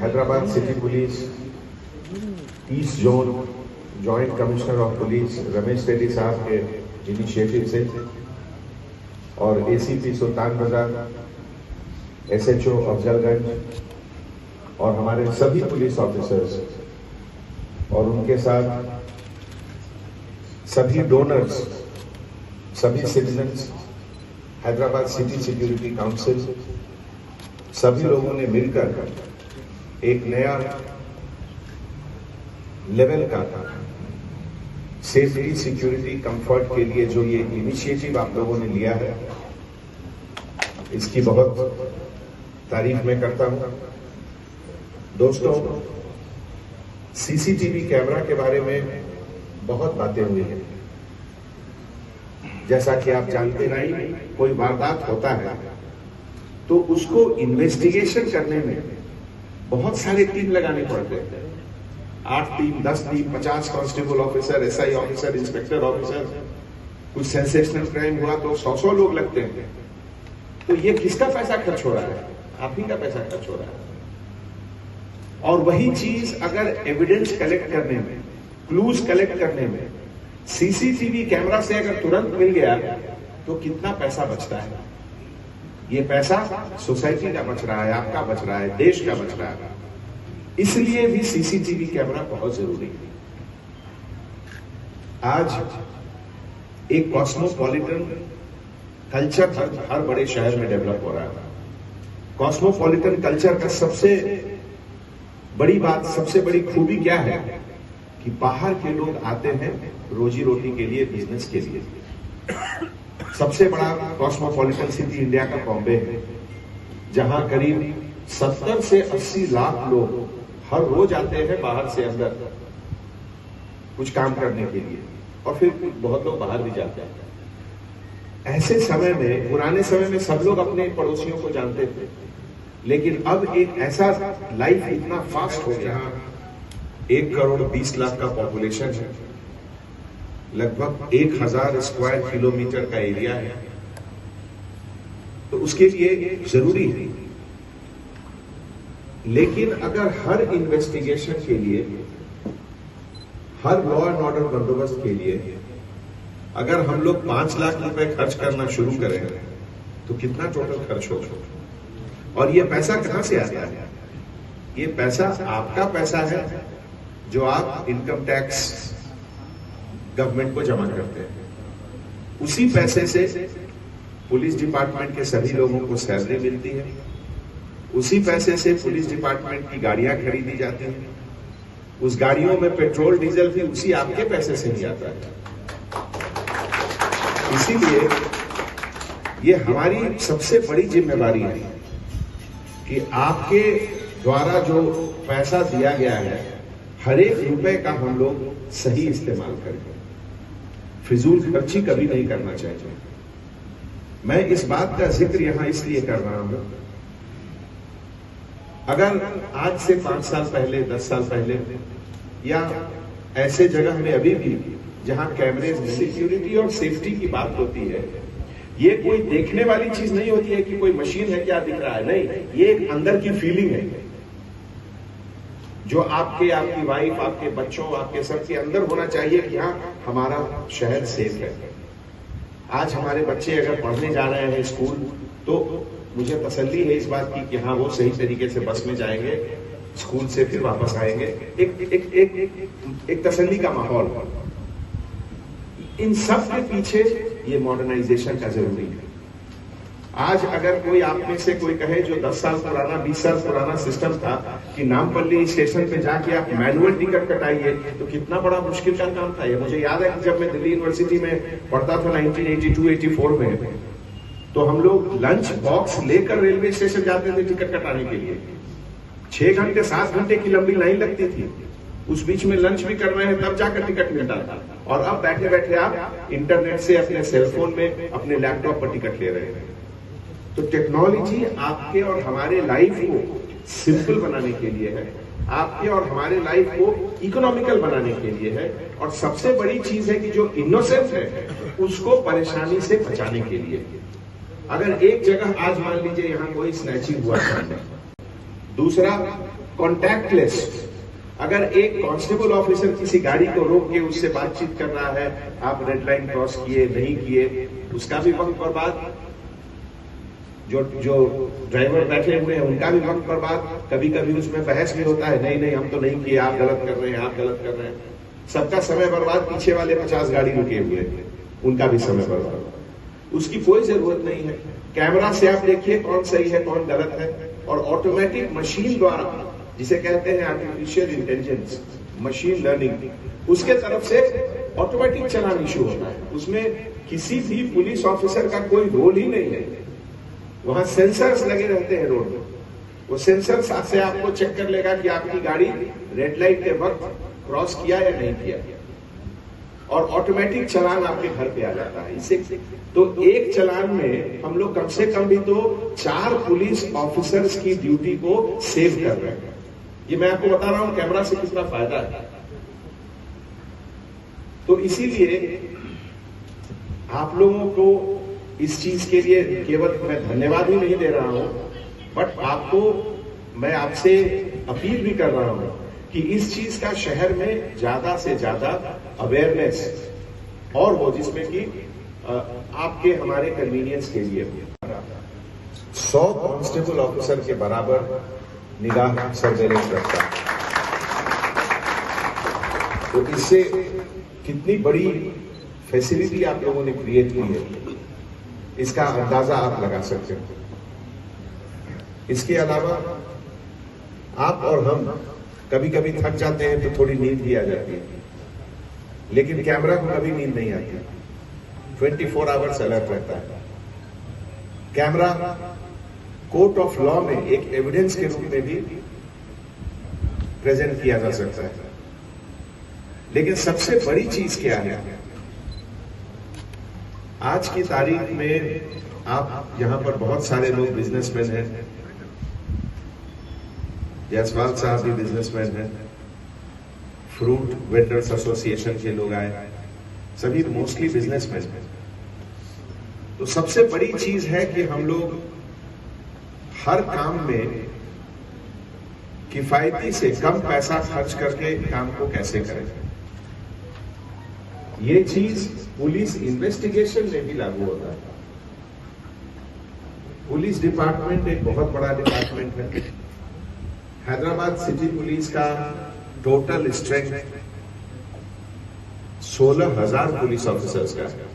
Hyderabad city police east zone joint commissioner of police Ramesh Reddy साहब के initiative से और एसीपी सुल्तान बाजार, एसएचओ अफजलगंज और हमारे सभी पुलिस ऑफिसर्स और उनके साथ सभी डोनर्स, सभी citizens, Hyderabad city security council, सभी लोगों ने मिलकर एक नया लेवल का सेफ्टी, सिक्योरिटी, कंफर्ट के लिए जो ये इनिशिएटिव आप लोगों ने लिया है, इसकी बहुत तारीफ मैं करता हूं। दोस्तों, सीसीटीवी कैमरा के बारे में बहुत बातें हुई हैं। जैसा कि आप जानते हैं, कोई वारदात होता है तो उसको इन्वेस्टिगेशन करने में बहुत सारे टीम लगाने पड़ते हैं। 8 team, 10 team, 50 constable officer, SI officer, inspector officer. कुछ सेंसेशनल क्राइम हुआ तो 100 लोग लगते हैं। तो ये किसका पैसा खर्च हो रहा है? आप ही का पैसा खर्च हो रहा है। और वही चीज अगर एविडेंस कलेक्ट करने में, क्लूज कलेक्ट करने में सीसीटीवी कैमरा से अगर तुरंत मिल गया तो कितना पैसा बचता है? ये पैसा सोसाइटी का बच रहा है, आपका बच रहा है, देश का बच रहा है। इसलिए भी सीसीटीवी कैमरा बहुत जरूरी है। आज एक कॉस्मोपॉलिटन कल्चर हर बड़े शहर में डेवलप हो रहा है। कॉस्मोपॉलिटन कल्चर का सबसे बड़ी बात, सबसे बड़ी खूबी क्या है कि बाहर के लोग आते हैं रोजी रोटी के लिए, बिजनेस के लिए। सबसे बड़ा कॉस्मोपॉलिटन सिटी इंडिया का बॉम्बे है, जहां करीब 70 से 80 लाख लोग हर रोज आते हैं बाहर से अंदर कुछ काम करने के लिए, और फिर बहुत लोग बाहर भी जाते हैं। ऐसे समय में, पुराने समय में सब लोग अपने पड़ोसियों को जानते थे, लेकिन अब एक ऐसा लाइफ इतना फास्ट हो गया। 1 करोड़ 20 लाख का पॉपुलेशन है, लगभग 1000 स्क्वायर किलोमीटर का एरिया है। तो उसके लिए जरूरी है। लेकिन अगर हर इन्वेस्टिगेशन के लिए, हर लॉ एंड ऑर्डर बंदोबस्त के लिए अगर हम लोग 5 लाख रुपए खर्च करना शुरू करें तो कितना टोटल खर्च होगा? और ये पैसा कहां से आता है? ये पैसा आपका पैसा है जो आप इनकम टैक्स गवर्नमेंट को जमा करते हैं। उसी पैसे से पुलिस डिपार्टमेंट के सभी लोगों को सैलरी मिलती है। उसी पैसे से पुलिस डिपार्टमेंट की गाड़ियां खरीदी जाती हैं। उस गाड़ियों में पेट्रोल डीजल भी उसी आपके पैसे से ही आता है। इसीलिए ये हमारी सबसे बड़ी जिम्मेदारी है कि आपके द्वारा जो पैसा दिया गया है, हर एक रुपए का हम लोग सही इस्तेमाल करें। फिजूल खर्ची कभी नहीं करना चाहिए। मैं इस बात का जिक्र यहां इसलिए कर रहा हूं, अगर आज से 5 साल पहले, 10 साल पहले, या ऐसे जगह में अभी भी जहां कैमरे, सिक्योरिटी और सेफ्टी की बात होती है, ये कोई देखने वाली चीज नहीं होती है कि कोई मशीन है क्या दिख रहा है, नहीं, ये एक अंदर की फीलिंग है जो आपके, आपकी वाइफ, आपके बच्चों, आपके सबके अंदर होना चाहिए कि हाँ, हमारा शहर सेफ है। आज हमारे बच्चे अगर पढ़ने जा रहे हैं स्कूल, तो मुझे तसल्ली है इस बात की कि हाँ, वो सही तरीके से बस में जाएंगे, स्कूल से फिर वापस आएंगे। एक तसल्ली का माहौल। इन सब के पीछे ये मॉडर्नाइजेशन का जरूरी है। आज अगर कोई आप में से कोई कहे जो 10 साल पुराना, 20 साल पुराना सिस्टम था कि नामपल्ली स्टेशन पे जाके आप मैनुअल टिकट कटाइए, तो कितना बड़ा मुश्किल का काम था। ये मुझे याद है कि जब मैं दिल्ली यूनिवर्सिटी में पढ़ता था 1982-84 में, तो हम लोग लंच बॉक्स लेकर रेलवे स्टेशन जाते थे टिकट कटाने के लिए। 6 घंटे 7 घंटे की लंबी लाइन लगती थी। उस बीच में लंच भी कर रहे हैं, तब जाकर टिकट मिलता था। और अब बैठे बैठे आप इंटरनेट से, अपने सेलफोन में, अपने लैपटॉप पर टिकट ले रहे हैं। तो टेक्नोलॉजी आपके और हमारे लाइफ को सिंपल बनाने के लिए है, आपके और हमारे लाइफ को इकोनॉमिकल बनाने के लिए है, और सबसे बड़ी चीज है कि जो इनोसेंस है उसको परेशानी से बचाने के लिए। अगर एक जगह आज मान लीजिए यहां कोई स्नैचिंग हुआ, दूसरा कॉन्टैक्टलेस। अगर एक कांस्टेबल ऑफिसर किसी गाड़ी को रोक के उससे बातचीत कर रहा है, आप रेड लाइन क्रॉस किए नहीं किए, उसका भी वक्त बर्बाद, जो ड्राइवर बैठे हुए हैं उनका भी वक्त बर्बाद। कभी कभी उसमें बहस भी होता है, नहीं नहीं हम तो नहीं किए, आप गलत कर रहे हैं, आप गलत कर रहे हैं। सबका समय बर्बाद, पीछे वाले 50 गाड़ी रुके हुए उनका भी समय बर्बाद। उसकी कोई जरूरत नहीं है। कैमरा से आप देखिए कौन सही है कौन गलत है, और ऑटोमेटिक मशीन द्वारा, जिसे कहते हैं आर्टिफिशियल इंटेलिजेंस, मशीन लर्निंग, उसके तरफ से ऑटोमेटिक चलान इशू होता है। उसमें किसी भी पुलिस ऑफिसर का कोई रोल ही नहीं है। वहां सेंसर्स लगे रहते हैं रोड में, वो सेंसर्स से आपको चेक कर लेगा कि आपकी गाड़ी रेड लाइट के वक्त क्रॉस किया या नहीं किया, और ऑटोमेटिक चलान आपके घर पे आ जाता है। इससे तो एक चलान में हम लोग कम से कम भी तो 4 पुलिस ऑफिसर्स की ड्यूटी को सेव कर रहे हैं। ये मैं आपको बता रहा हूं कैमरा से कितना फायदा है। तो इसीलिए आप लोगों को इस चीज के लिए केवल मैं धन्यवाद ही नहीं दे रहा हूं, बट आपको मैं आपसे अपील भी कर रहा हूं कि इस चीज का शहर में ज्यादा से ज्यादा अवेयरनेस और हो, जिसमें कि आपके हमारे कन्वीनियंस के लिए 100 कांस्टेबल ऑफिसर के बराबर निगाह सर्वेलेंस रखता है। तो इससे कितनी बड़ी फैसिलिटी आप लोगों ने क्रिएट की है, इसका अंदाजा आप लगा सकते हो। इसके अलावा आप और हम कभी कभी थक जाते हैं तो थोड़ी नींद भी आ जाती है, लेकिन कैमरा को कभी नींद नहीं आती, 24 आवर्स अलर्ट रहता है। कैमरा कोर्ट ऑफ लॉ में एक एविडेंस के रूप में भी प्रेजेंट किया जा सकता है। लेकिन सबसे बड़ी चीज क्या है, आज की तारीख में आप यहां पर बहुत सारे लोग बिजनेसमैन हैं, जायसवाल साहब भी बिजनेसमैन हैं, फ्रूट वेंडर्स एसोसिएशन के लोग आए, सभी मोस्टली बिजनेसमैन हैं। तो सबसे बड़ी चीज है कि हम लोग हर काम में किफायती से कम पैसा खर्च करके काम को कैसे करें। ये चीज पुलिस इन्वेस्टिगेशन में भी लागू होता है। पुलिस डिपार्टमेंट एक बहुत बड़ा डिपार्टमेंट है। हैदराबाद सिटी पुलिस का टोटल स्ट्रेंथ 16,000 पुलिस ऑफिसर्स का है।